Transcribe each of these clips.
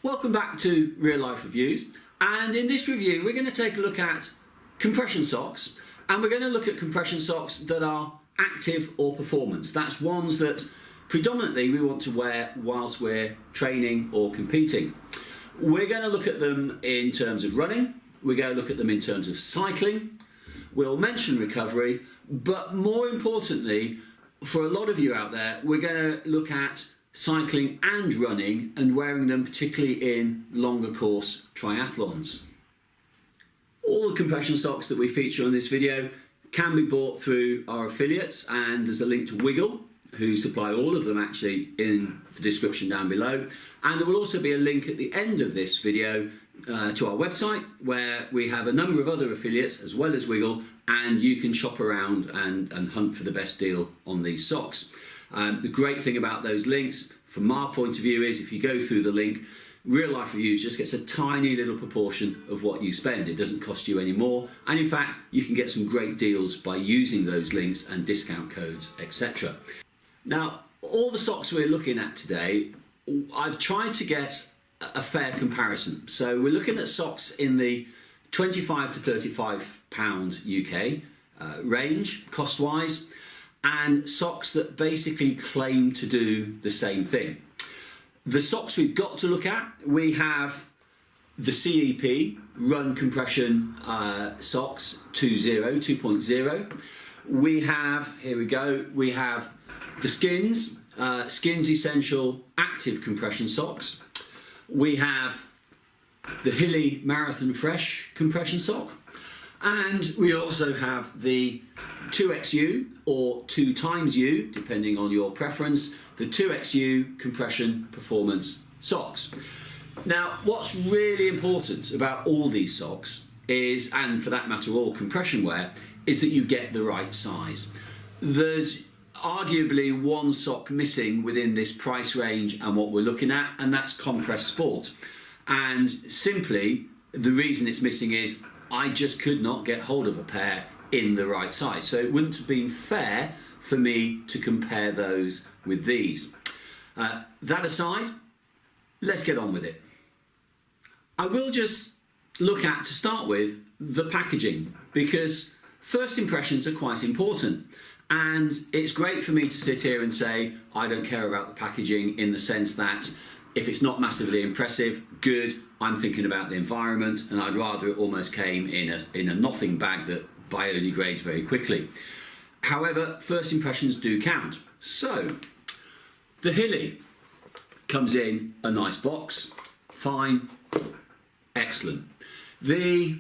Welcome back to Real Life Reviews, and in this review we're going to take a look at compression socks, and we're going to look at compression socks that are active or performance. That's ones that predominantly we want to wear whilst we're training or competing. We're going to look at them in terms of running, we're going to look at them in terms of cycling, we'll mention recovery, but more importantly for a lot of you out there, we're going to look at cycling and running and wearing them particularly in longer course triathlons. All the compression socks that we feature on this video can be bought through our affiliates, and there's a link to Wiggle, who supply all of them actually, in the description down below, and there will also be a link at the end of this video to our website where we have a number of other affiliates as well as Wiggle, and you can shop around and hunt for the best deal on these socks. The great thing about those links, from our point of view, is if you go through the link, Real Life Reviews just gets a tiny little proportion of what you spend. It doesn't cost you any more, and in fact you can get some great deals by using those links and discount codes, etc. Now, all the socks we're looking at today, I've tried to get a fair comparison. So we're looking at socks in the £25 to £35 UK range, cost-wise, and socks that basically claim to do the same thing. The socks we've got to look at, we have the CEP Run Compression socks 2.0. We have, here we go, we have the Skins, Skins Essential Active Compression socks. We have the Hilly Marathon Fresh compression sock, and we also have the 2XU or 2XU, depending on your preference, the 2XU compression performance socks. Now, what's really important about all these socks is, and for that matter all compression wear, is that you get the right size. There's arguably one sock missing within this price range and what we're looking at, and that's Compress Sport. And simply the reason it's missing is I just could not get hold of a pair in the right size, so it wouldn't have been fair for me to compare those with these. That aside, let's get on with it. I will just look at, to start with, the packaging, because first impressions are quite important, and it's great for me to sit here and say I don't care about the packaging, in the sense that if it's not massively impressive, good, I'm thinking about the environment, and I'd rather it almost came in a nothing bag that biodegrades very quickly. However, first impressions do count. So, the Hilly comes in a nice box, fine, excellent. The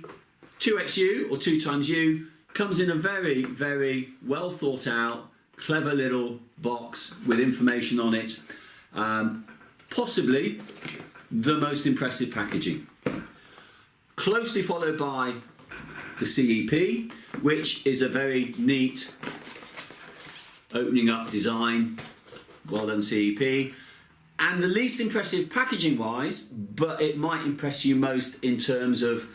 2XU or 2XU comes in a very, very well thought out, clever little box with information on it. Possibly the most impressive packaging. Closely followed by the CEP, which is a very neat opening up design. Well done, CEP. And the least impressive packaging wise, but it might impress you most in terms of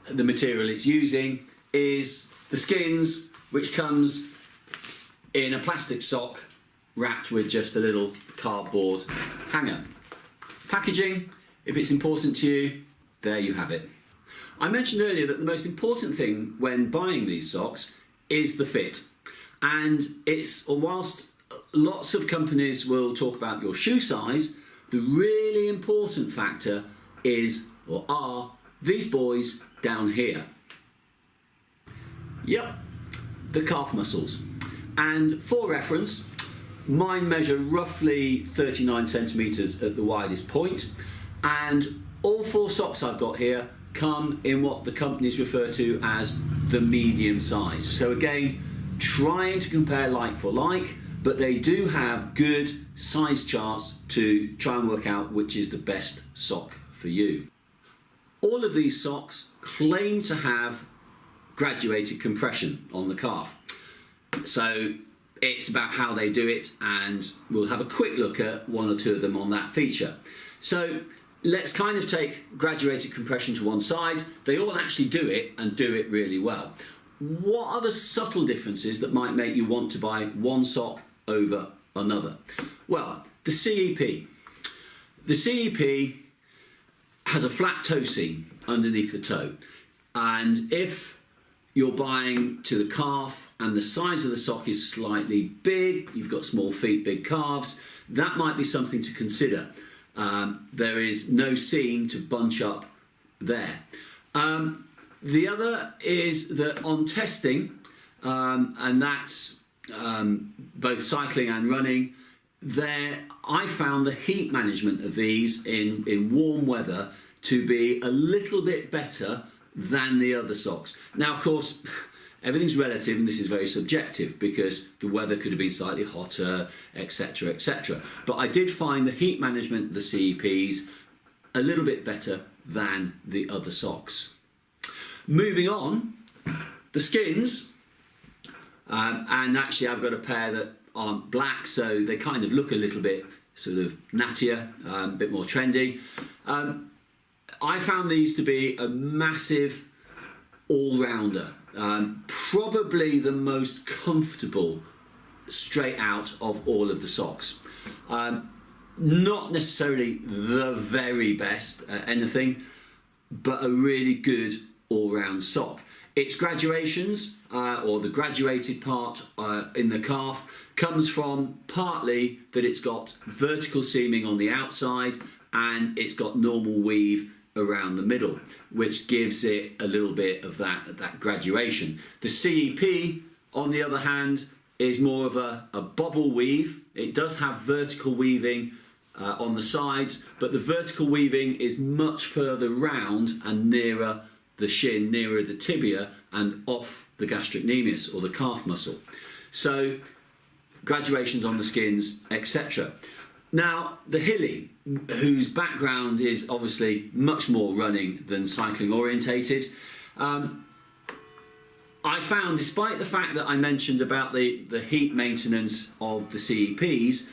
the material it's using, is the Skins, which comes in a plastic sock wrapped with just a little cardboard hanger. Packaging, if it's important to you, there you have it. I mentioned earlier that the most important thing when buying these socks is the fit. And whilst lots of companies will talk about your shoe size, the really important factor is, or are, these boys down here. Yep, the calf muscles. And for reference, mine measure roughly 39 centimetres at the widest point, and all four socks I've got here come in what the companies refer to as the medium size. So again, trying to compare like for like, but they do have good size charts to try and work out which is the best sock for you. All of these socks claim to have graduated compression on the calf. So it's about how they do it, and we'll have a quick look at one or two of them on that feature. So let's kind of take graduated compression to one side. They all actually do it, and do it really well. What are the subtle differences that might make you want to buy one sock over another? Well, the CEP. The CEP has a flat toe seam underneath the toe, and if you're buying to the calf and the size of the sock is slightly big, you've got small feet, big calves, that might be something to consider. There is no seam to bunch up there. The other is that on testing, and that's both cycling and running, I found the heat management of these in warm weather to be a little bit better than the other socks. Now, of course, everything's relative and this is very subjective because the weather could have been slightly hotter, etc., etc. But I did find the heat management of the CEPs a little bit better than the other socks. Moving on, the skins, and actually I've got a pair that aren't black, so they kind of look a little bit sort of nattier, a bit more trendy. I found these to be a massive all-rounder, probably the most comfortable straight out of all of the socks. Not necessarily the very best at anything, but a really good all-round sock. Its graduations, or the graduated part in the calf, comes from partly that it's got vertical seaming on the outside and it's got normal weave around the middle, which gives it a little bit of that graduation. The CEP, on the other hand, is more of a bobble weave. It does have vertical weaving on the sides, but the vertical weaving is much further round and nearer the shin, nearer the tibia and off the gastrocnemius or the calf muscle. So graduations on the skins, etc. Now, the Hilly, whose background is obviously much more running than cycling orientated, I found, despite the fact that I mentioned about the heat maintenance of the CEPs,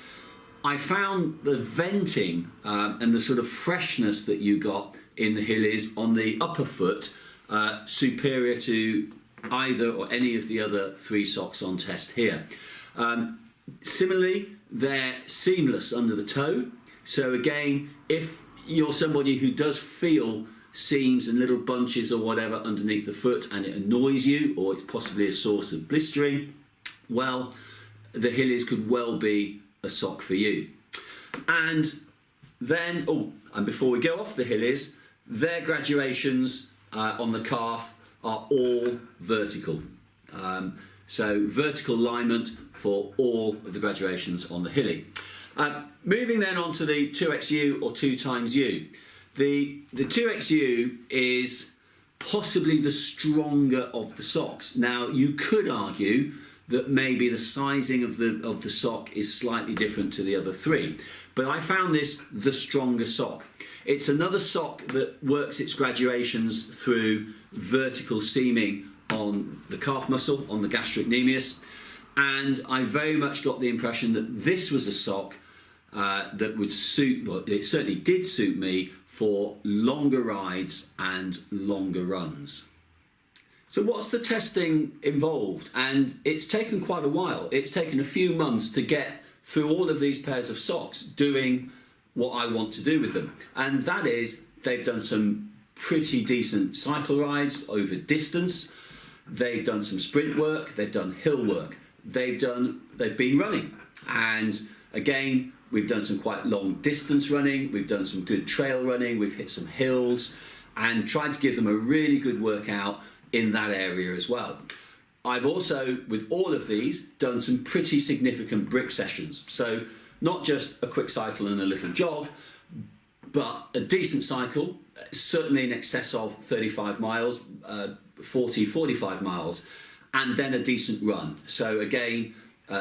I found the venting and the sort of freshness that you got in the Hillies on the upper foot superior to either or any of the other three socks on test here. Similarly, they're seamless under the toe. So again, if you're somebody who does feel seams and little bunches or whatever underneath the foot and it annoys you, or it's possibly a source of blistering, well, the Hillies could well be a sock for you. And then, and before we go off the Hillies, their graduations on the calf are all vertical. So vertical alignment for all of the graduations on the Hilly. Moving then on to the 2XU or 2 times U. The 2XU is possibly the stronger of the socks. Now, you could argue that maybe the sizing of the sock is slightly different to the other three, but I found this the stronger sock. It's another sock that works its graduations through vertical seaming on the calf muscle, on the gastrocnemius, and I very much got the impression that this was a sock that would suit, well, it certainly did suit me for longer rides and longer runs. So what's the testing involved? And it's taken quite a while. It's taken a few months to get through all of these pairs of socks doing what I want to do with them. And that is, they've done some pretty decent cycle rides over distance. They've done some sprint work. They've done hill work. They've been running. And again, we've done some quite long distance running. We've done some good trail running. We've hit some hills and tried to give them a really good workout in that area as well. I've also, with all of these, done some pretty significant brick sessions. So not just a quick cycle and a little jog, but a decent cycle, certainly in excess of 35 miles, 40, 45 miles, and then a decent run. So again,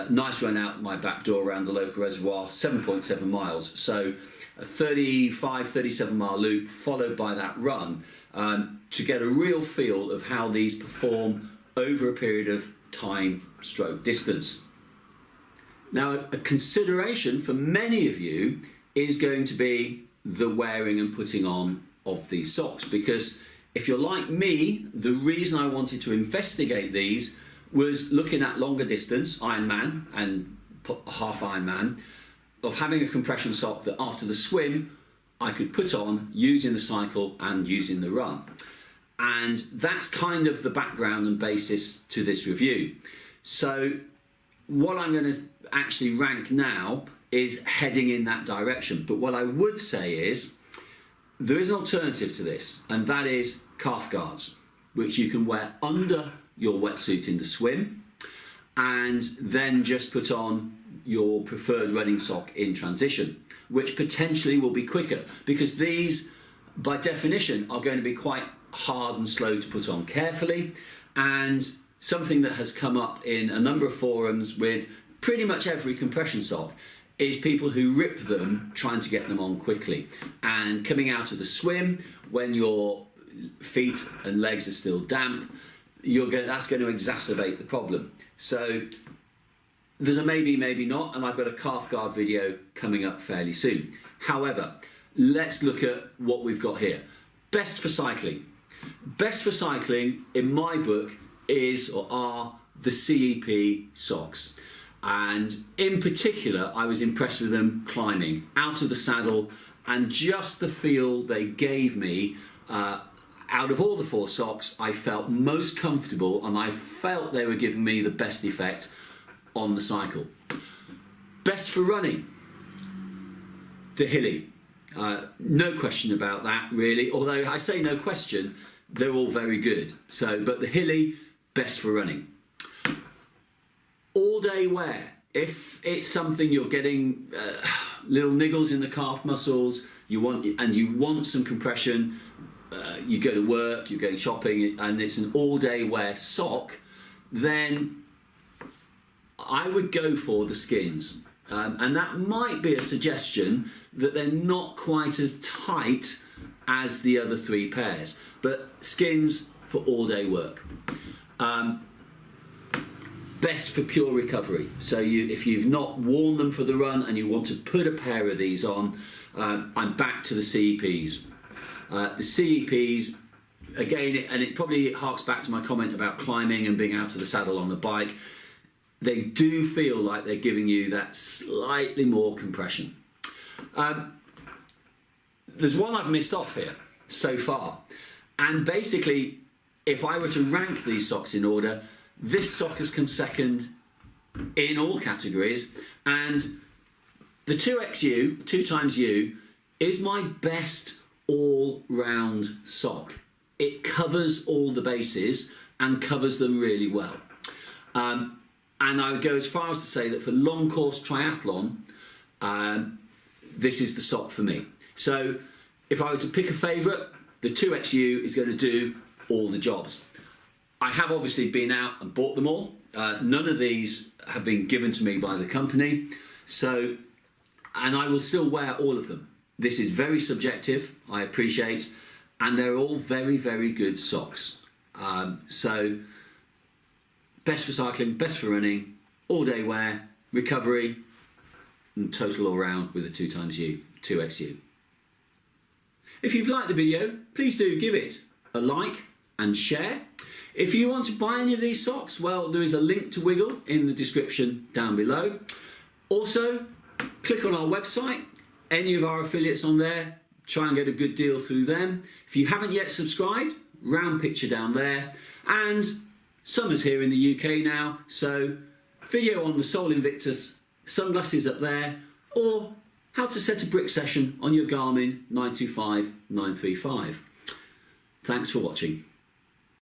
nice run out my back door around the local reservoir, 7.7 miles. So a 35, 37 mile loop followed by that run to get a real feel of how these perform over a period of time stroke distance. Now, a consideration for many of you is going to be the wearing and putting on of these socks, because if you're like me, the reason I wanted to investigate these was looking at longer distance, Ironman and half Ironman, of having a compression sock that after the swim I could put on using the cycle and using the run. And that's kind of the background and basis to this review. So what I'm going to actually rank now is heading in that direction. But what I would say is there is an alternative to this, and that is calf guards, which you can wear under your wetsuit in the swim and then just put on your preferred running sock in transition, which potentially will be quicker, because these by definition are going to be quite hard and slow to put on carefully. And something that has come up in a number of forums with pretty much every compression sock is people who rip them trying to get them on quickly, and coming out of the swim when your feet and legs are still damp, that's going to exacerbate the problem. So there's a maybe, maybe not, and I've got a calf guard video coming up fairly soon. However, let's look at what we've got here. Best for cycling. Best for cycling in my book is or are the CEP socks. And in particular, I was impressed with them climbing out of the saddle, and just the feel they gave me. Out of all the 4 socks, I felt most comfortable, and I felt they were giving me the best effect on the cycle. Best for running, the Hilly. No question about that, really. Although I say no question, they're all very good. But the Hilly, best for running. All day wear. If it's something you're getting little niggles in the calf muscles, you want some compression, you go to work, you're going shopping, and it's an all day wear sock, then I would go for the Skins. And that might be a suggestion that they're not quite as tight as the other 3 pairs, but Skins for all day work. Best for pure recovery. So if you've not worn them for the run and you want to put a pair of these on, I'm back to the CEPs. The CEPs, again, and it probably harks back to my comment about climbing and being out of the saddle on the bike, they do feel like they're giving you that slightly more compression. There's one I've missed off here so far, and basically if I were to rank these socks in order, this sock has come second in all categories, and the 2XU, 2 times U, is my best all-round sock. It covers all the bases and covers them really well. And I would go as far as to say that for long course triathlon, this is the sock for me. So if I were to pick a favourite, the 2XU is going to do all the jobs. I have obviously been out and bought them all. None of these have been given to me by the company, and I will still wear all of them. This is very subjective, I appreciate, and they're all very, very good socks. So best for cycling, best for running, all day wear, recovery, and total all round with a 2 times U, 2XU. If you've liked the video, please do give it a like and share. If you want to buy any of these socks, well, there is a link to Wiggle in the description down below. Also, click on our website, any of our affiliates on there, try and get a good deal through them. If you haven't yet subscribed, round picture down there. And summer's here in the UK now, so video on the Sol Invictus sunglasses up there, or how to set a brick session on your Garmin 925 935. Thanks for watching.